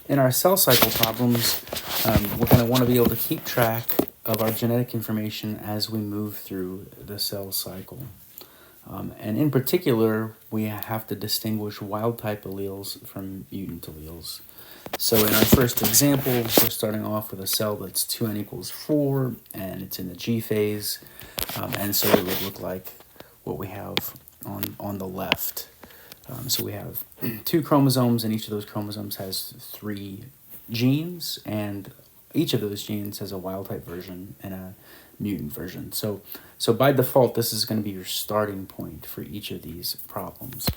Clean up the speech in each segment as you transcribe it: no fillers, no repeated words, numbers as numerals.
In our cell cycle problems, we're going to want to be able to keep track of our genetic information as we move through the cell cycle. And in particular, we have to distinguish wild type alleles from mutant alleles. So in our first example, we're starting off with a cell that's 2n equals 4, and it's in the G phase. And so it would look like what we have on the left. So we have 2 chromosomes, and each of those chromosomes has 3 genes, and each of those genes has a wild type version and a mutant version. So by default, this is going to be your starting point for each of these problems.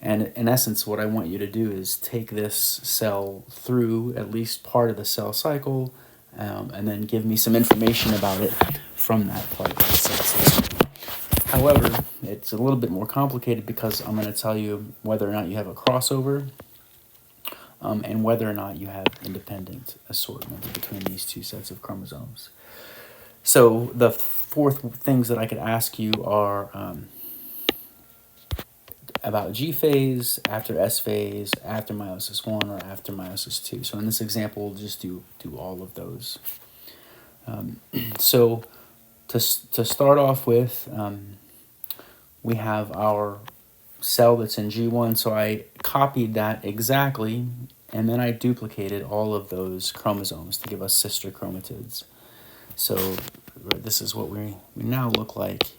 And in essence, what I want you to do is take this cell through at least part of the cell cycle, and then give me some information about it from that part of the cell cycle. However, it's a little bit more complicated because I'm going to tell you whether or not you have a crossover, and whether or not you have independent assortment between these 2 sets of chromosomes. So the 4 things that I could ask you are about G phase, after S phase, after meiosis 1, or after meiosis 2. So in this example, we'll just do all of those. So to start off with, we have our cell that's in G1, so I copied that exactly, and then I duplicated all of those chromosomes to give us sister chromatids. So this is what we now look like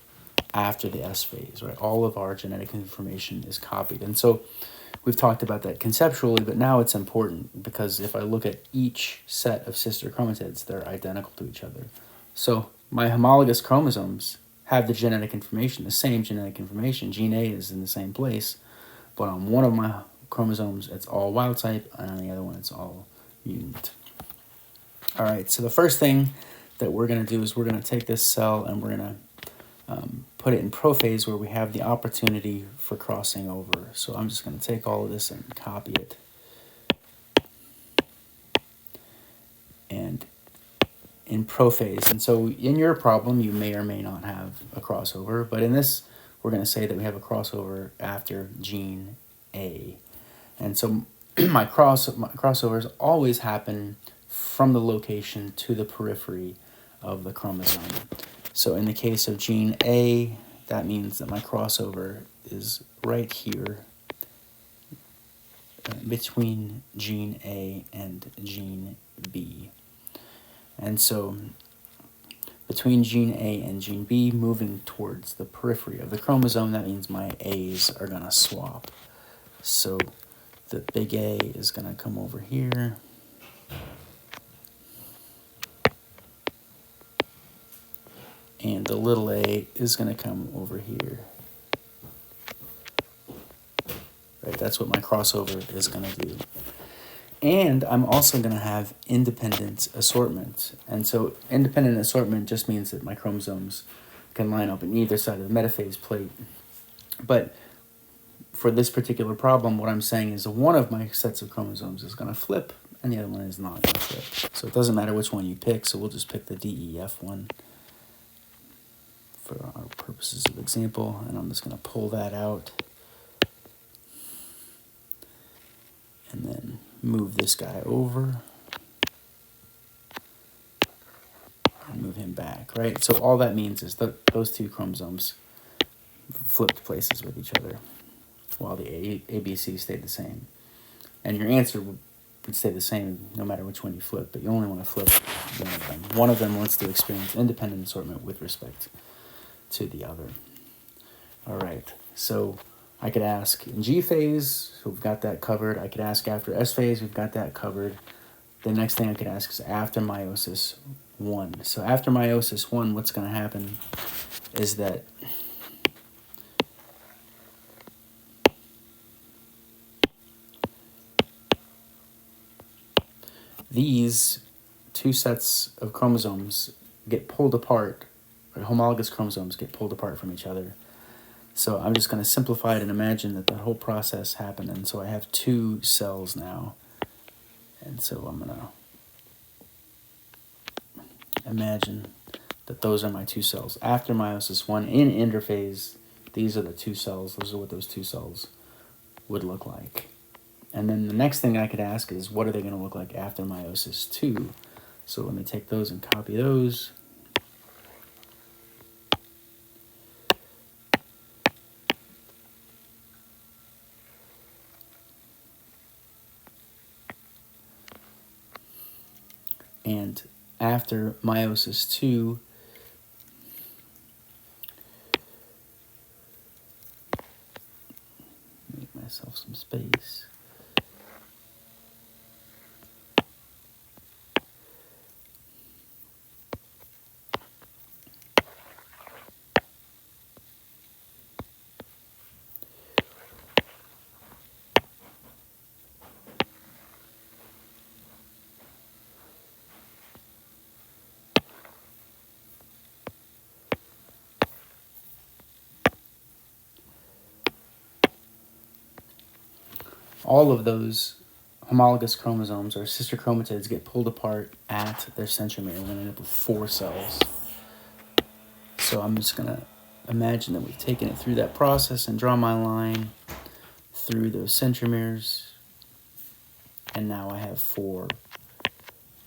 after the S phase, right? All of our genetic information is copied. And so we've talked about that conceptually, but now it's important because if I look at each set of sister chromatids, they're identical to each other. So my homologous chromosomes have the genetic information, the same genetic information. Gene A is in the same place, but on one of my chromosomes, it's all wild type, and on the other one, it's all mutant. All right, so the first thing that we're going to do is we're going to take this cell and we're going to put it in prophase where we have the opportunity for crossing over. So I'm just going to take all of this and copy it. And in prophase. And so in your problem, you may or may not have a crossover, but in this, we're going to say that we have a crossover after gene A. And so my crossovers always happen from the location to the periphery of the chromosome. So in the case of gene A, that means that my crossover is right here between gene A and gene B. And so between gene A and gene B, moving towards the periphery of the chromosome, that means my A's are going to swap. So the big A is going to come over here. And the little a is going to come over here. Right, that's what my crossover is going to do. And I'm also going to have independent assortment. And so independent assortment just means that my chromosomes can line up in either side of the metaphase plate. But for this particular problem, what I'm saying is one of my sets of chromosomes is going to flip and the other one is not going to flip. So it doesn't matter which one you pick, so we'll just pick the DEF one for our purposes of example, and I'm just going to pull that out and then move this guy over and move him back, right? So all that means is that those 2 chromosomes flipped places with each other while the ABC stayed the same. And your answer would stay the same no matter which one you flip, but you only want to flip one of them. One of them wants to experience independent assortment with respect to the other. All right, so I could ask in G phase, so we've got that covered. I could ask after S phase, we've got that covered. The next thing I could ask is after meiosis 1. So after meiosis 1, what's going to happen is that these 2 sets of chromosomes get pulled apart, or homologous chromosomes get pulled apart from each other. So I'm just going to simplify it and imagine that whole process happened. And so I have 2 cells now. And so I'm going to imagine that those are my 2 cells. After meiosis 1 in interphase, these are the 2 cells. Those are what those 2 cells would look like. And then the next thing I could ask is, what are they going to look like after meiosis II? So let me take those and copy those. And after meiosis II, make myself some space. All of those homologous chromosomes or sister chromatids get pulled apart at their centromere. We're going to end up with 4 cells. So I'm just going to imagine that we've taken it through that process and draw my line through those centromeres. And now I have 4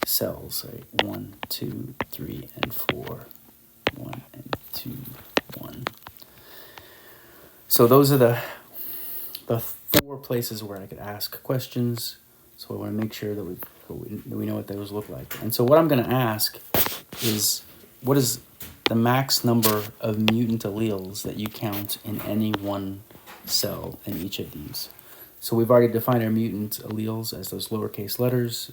cells, right? 1, 2, 3, and 4. 1 and 2, 1. So those are the 4 places where I could ask questions. So I want to make sure that we know what those look like. And so what I'm going to ask is, what is the max number of mutant alleles that you count in any one cell in each of these? So we've already defined our mutant alleles as those lowercase letters.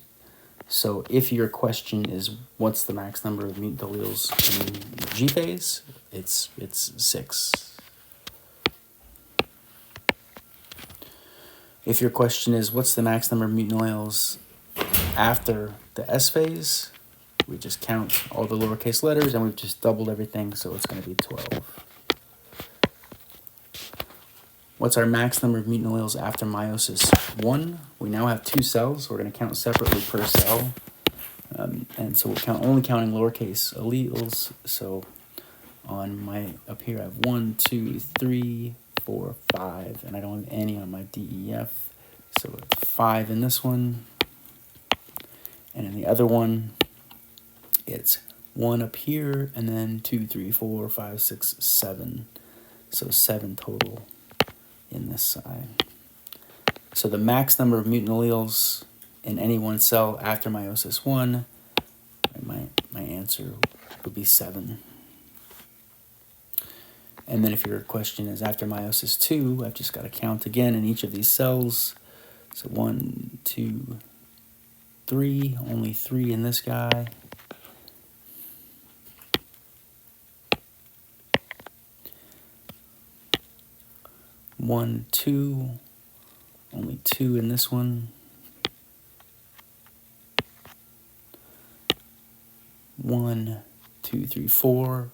So if your question is, what's the max number of mutant alleles in G phase, it's 6. If your question is, what's the max number of mutant alleles after the S phase, we just count all the lowercase letters and we've just doubled everything, so it's going to be 12. What's our max number of mutant alleles after meiosis I? We now have 2 cells, so we're going to count separately per cell. And so we're only counting lowercase alleles. So on my, up here I have 1, 2, 3, 4, 5, and I don't have any on my DEF. So it's 5 in this one. And in the other one, it's 1 up here, and then 2, 3, 4, 5, 6, 7. So 7 total in this side. So the max number of mutant alleles in any one cell after meiosis I, my answer would be 7. And then if your question is after meiosis II, I've just got to count again in each of these cells. So 1, 2, 3, only 3 in this guy. One, 2, only 2 in this one. 1, 2, 3, 4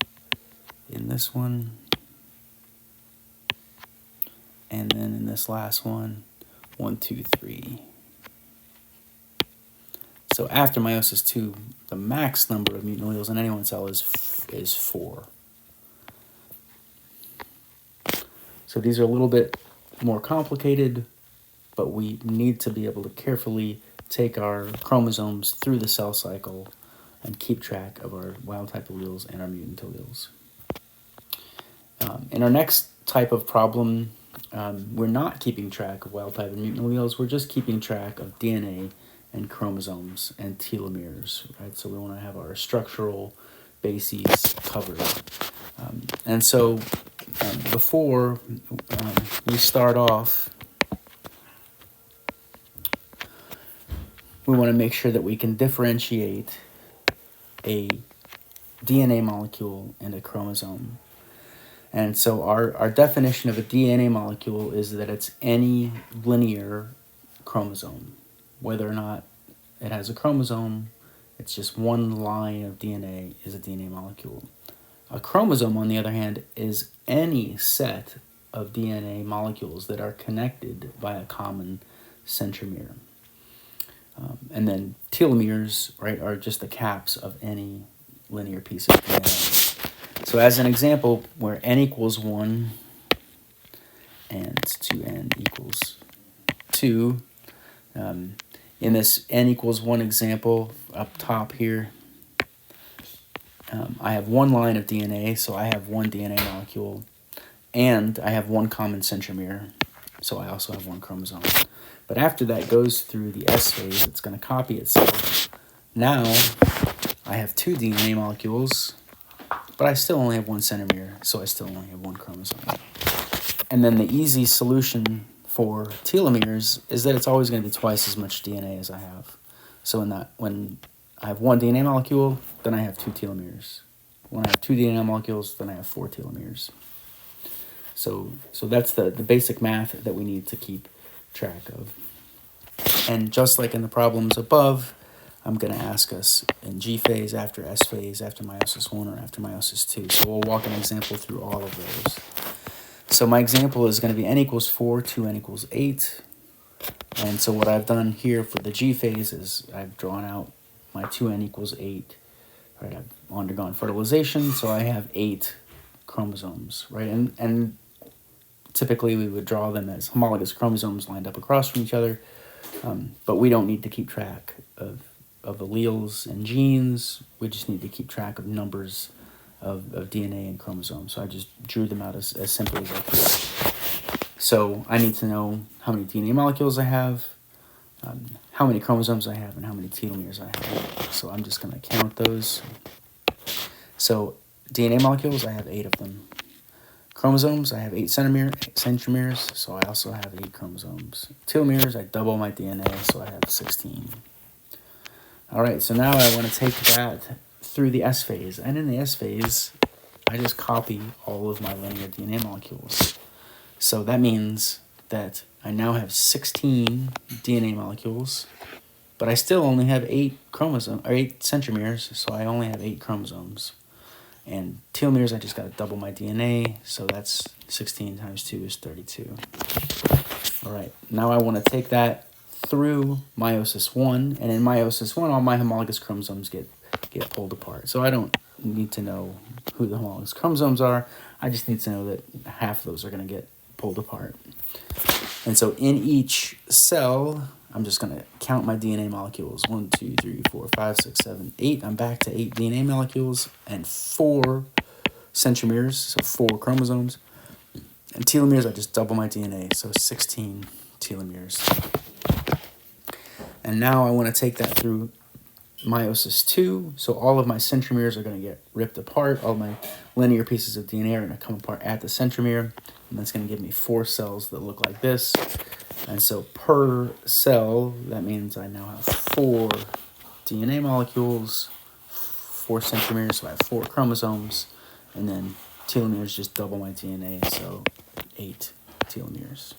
in this one. And then in this last one, 1, 2, 3. So after meiosis II, the max number of mutant alleles in any one cell is 4. So these are a little bit more complicated, but we need to be able to carefully take our chromosomes through the cell cycle and keep track of our wild-type alleles and our mutant alleles. In our next type of problem, we're not keeping track of wild-type and mutant alleles. We're just keeping track of DNA and chromosomes and telomeres, right? So we want to have our structural bases covered. And so before we start off, we want to make sure that we can differentiate a DNA molecule and a chromosome. And so our definition of a DNA molecule is that it's any linear chromosome. Whether or not it has a chromosome, it's just one line of DNA is a DNA molecule. A chromosome, on the other hand, is any set of DNA molecules that are connected by a common centromere. And then telomeres, right, are just the caps of any linear piece of DNA. So as an example, where n equals 1 and 2n equals 2, In this n equals 1 example up top here, I have one line of DNA, so I have one DNA molecule, and I have one common centromere, so I also have one chromosome. But after that goes through the S phase, it's going to copy itself. Now I have two DNA molecules, but I still only have one centromere, so I still only have one chromosome. And then the easy solution for telomeres is that it's always going to be twice as much DNA as I have. So when I have one DNA molecule, then I have two telomeres. When I have two DNA molecules, then I have 4 telomeres. So that's the basic math that we need to keep track of. And just like in the problems above, I'm going to ask us in G phase, after S phase, after meiosis 1, or after meiosis 2. So we'll walk an example through all of those. So my example is going to be n equals 4 to n equals 8. And so what I've done here for the G phase is I've drawn out my 2n equals 8. Right, I've undergone fertilization, so I have 8 chromosomes, right? And typically we would draw them as homologous chromosomes lined up across from each other, but we don't need to keep track of alleles and genes. We just need to keep track of numbers of DNA and chromosomes. So I just drew them out as simply as I could. So I need to know how many DNA molecules I have, how many chromosomes I have, and how many telomeres I have. So I'm just going to count those. So DNA molecules, I have 8 of them. Chromosomes, I have 8 centromeres, so I also have 8 chromosomes. Telomeres, I double my DNA, so I have 16. All right, so now I want to take that through the S phase. And in the S phase, I just copy all of my linear DNA molecules. So that means that I now have 16 DNA molecules, but I still only have 8 centromeres, so I only have 8 chromosomes. And telomeres, I just got to double my DNA, so that's 16 times 2 is 32. All right, now I want to take that through meiosis 1, and in meiosis 1, all my homologous chromosomes get pulled apart. So I don't need to know who the homologous chromosomes are. I just need to know that half of those are going to get pulled apart. And so in each cell, I'm just going to count my DNA molecules. 1, 2, 3, 4, 5, 6, 7, 8. I'm back to 8 DNA molecules and 4 centromeres, so 4 chromosomes. And telomeres, I just double my DNA, so 16 telomeres. And now I want to take that through meiosis 2. So all of my centromeres are going to get ripped apart. All my linear pieces of DNA are going to come apart at the centromere. And that's going to give me 4 cells that look like this. And so per cell, that means I now have 4 DNA molecules, 4 centromeres, so I have 4 chromosomes, and then telomeres just double my DNA, so 8 telomeres.